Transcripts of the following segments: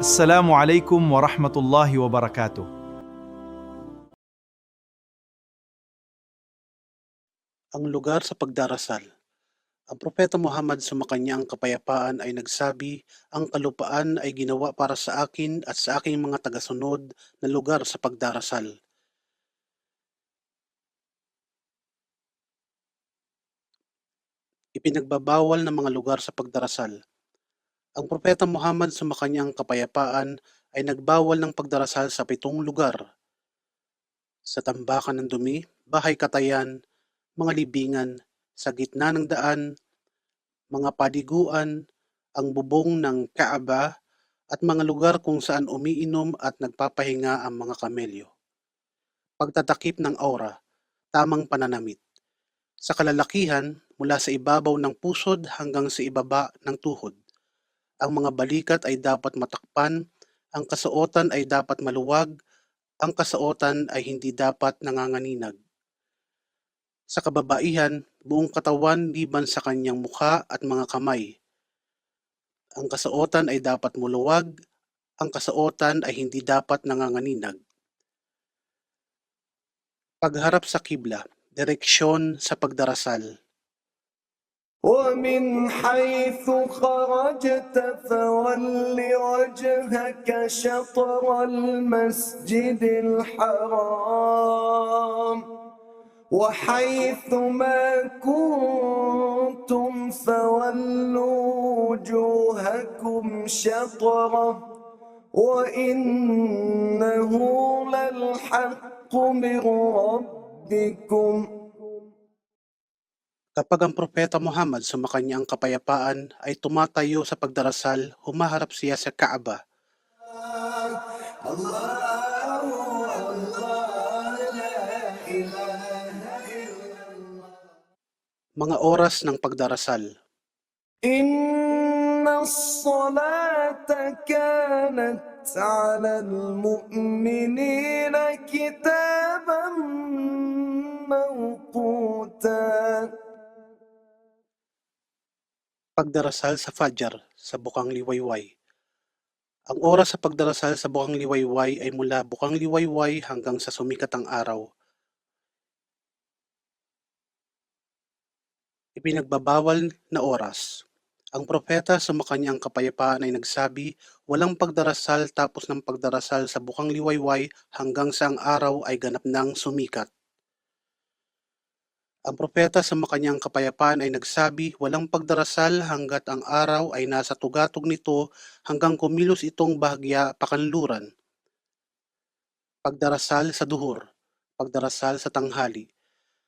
Assalamualaikum warahmatullahi wabarakatuh. Ang lugar sa pagdarasal. Ang Propeta Muhammad sumakanya ang kapayapaan ay nagsabi, ang kalupaan ay ginawa para sa akin at sa aking mga tagasunod na lugar sa pagdarasal. Ipinagbabawal ng mga lugar sa pagdarasal. Ang Propeta Muhammad sumakanya ang kapayapaan ay nagbawal ng pagdarasal sa 7 lugar. Sa tambakan ng dumi, bahay katayan, mga libingan, sa gitna ng daan, mga paliguan, ang bubong ng Kaaba at mga lugar kung saan umiinom at nagpapahinga ang mga kamelyo. Pagtatakip ng aura, tamang pananamit. Sa kalalakihan, mula sa ibabaw ng pusod hanggang sa ibaba ng tuhod. Ang mga balikat ay dapat matakpan, ang kasuotan ay dapat maluwag, ang kasuotan ay hindi dapat nanganganinag. Sa kababaihan, buong katawan liban sa kanyang mukha at mga kamay. Ang kasuotan ay dapat muluwag, ang kasuotan ay hindi dapat nanganganinag. Pagharap sa kibla, direksyon sa pagdarasal. ومن حيث خرجت فول وجهك شطر المسجد الحرام وحيث ما كنتم فولوا وجوهكم شطره وإنه للحق من ربكم. Kapag ang Propeta Muhammad sumakanya ang kapayapaan ay tumatayo sa pagdarasal, humaharap siya sa Kaaba. Mga oras ng pagdarasal. إن الصلاة كانت على المؤمنين كتابا موقوتا. Pagdarasal sa Fajr sa Bukang Liwayway. Ang oras sa pagdarasal sa Bukang Liwayway ay mula Bukang Liwayway hanggang sa sumikat ang araw. Ipinagbabawal na oras. Ang propeta sumakanya ang kapayapaan ay nagsabi, walang pagdarasal tapos ng pagdarasal sa Bukang Liwayway hanggang sa ang araw ay ganap nang sumikat. Ang propeta sumakanya ang kapayapaan ay nagsabi, walang pagdarasal hanggat ang araw ay nasa tugatog nito hanggang kumilos itong bahagya pakanluran. Pagdarasal sa duhur, pagdarasal sa tanghali.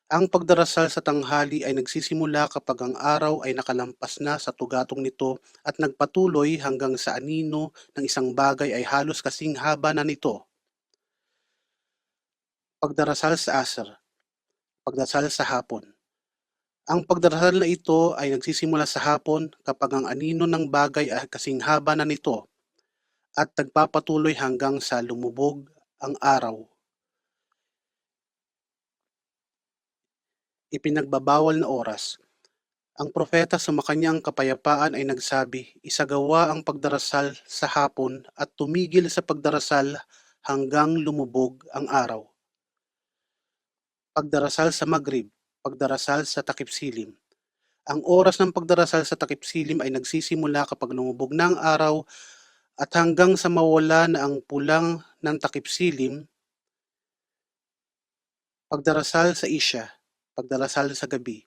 Ang pagdarasal sa tanghali ay nagsisimula kapag ang araw ay nakalampas na sa tugatong nito at nagpatuloy hanggang sa anino ng isang bagay ay halos kasing haba na nito. Pagdarasal sa asr, pagdarasal sa hapon. Ang pagdarasal na ito ay nagsisimula sa hapon kapag ang anino ng bagay ay kasing haba na nito at nagpapatuloy hanggang sa lumubog ang araw. Ipinagbabawal na oras. Ang propeta sa makanyang kapayapaan ay nagsabi, isagawa ang pagdarasal sa hapon at tumigil sa pagdarasal hanggang lumubog ang araw. Pagdarasal sa Maghrib, pagdarasal sa takip-silim. Ang oras ng pagdarasal sa takip-silim ay nagsisimula kapag lumubog na ang araw at hanggang sa mawala na ang pulang ng takip-silim. Pagdarasal sa Isya, pagdarasal sa gabi.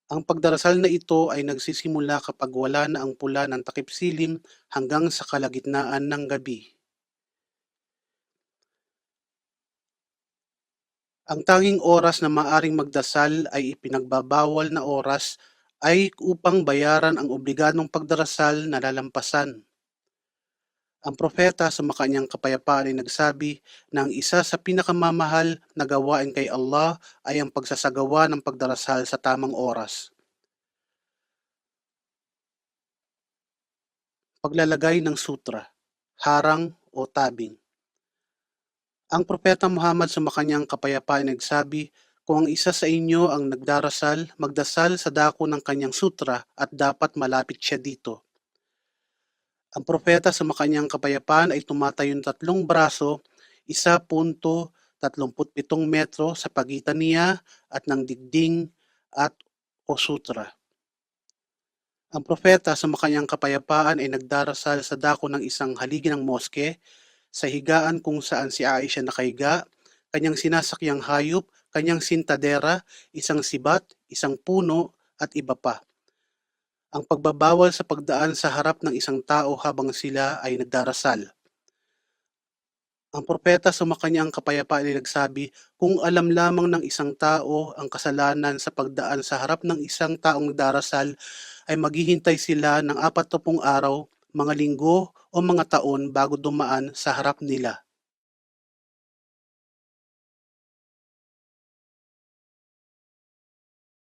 Ang pagdarasal na ito ay nagsisimula kapag wala na ang pula ng takip-silim hanggang sa kalagitnaan ng gabi. Ang tanging oras na maaring magdasal ay ipinagbabawal na oras ay upang bayaran ang obligadong pagdarasal na lalampasan. Ang propeta sa makanyang kapayapaan ay nagsabi na ang isa sa pinakamamahal na gawain kay Allah ay ang pagsasagawa ng pagdarasal sa tamang oras. Paglalagay ng sutra, harang o tabing. Ang propeta Muhammad sa makanyang kapayapaan ay nagsabi, kung ang isa sa inyo ang nagdarasal, magdasal sa dako ng kanyang sutra at dapat malapit siya dito. Ang propeta sa makanyang kapayapaan ay tumatayong 3 braso, 1.37 metro sa pagitan niya at ng digding at o sutra. Ang propeta sa makanyang kapayapaan ay nagdarasal sa dako ng isang haligi ng moske, sa higaan kung saan si Aisha nakahiga, kanyang sinasakyang hayop, kanyang sintadera, isang sibat, isang puno, at iba pa. Ang pagbabawal sa pagdaan sa harap ng isang tao habang sila ay nagdarasal. Ang propeta sa makanyang kapayapaan ay nagsabi, kung alam lamang ng isang tao ang kasalanan sa pagdaan sa harap ng isang taong nagdarasal, ay maghihintay sila ng 40 araw, mga linggo o mga taon bago dumaan sa harap nila.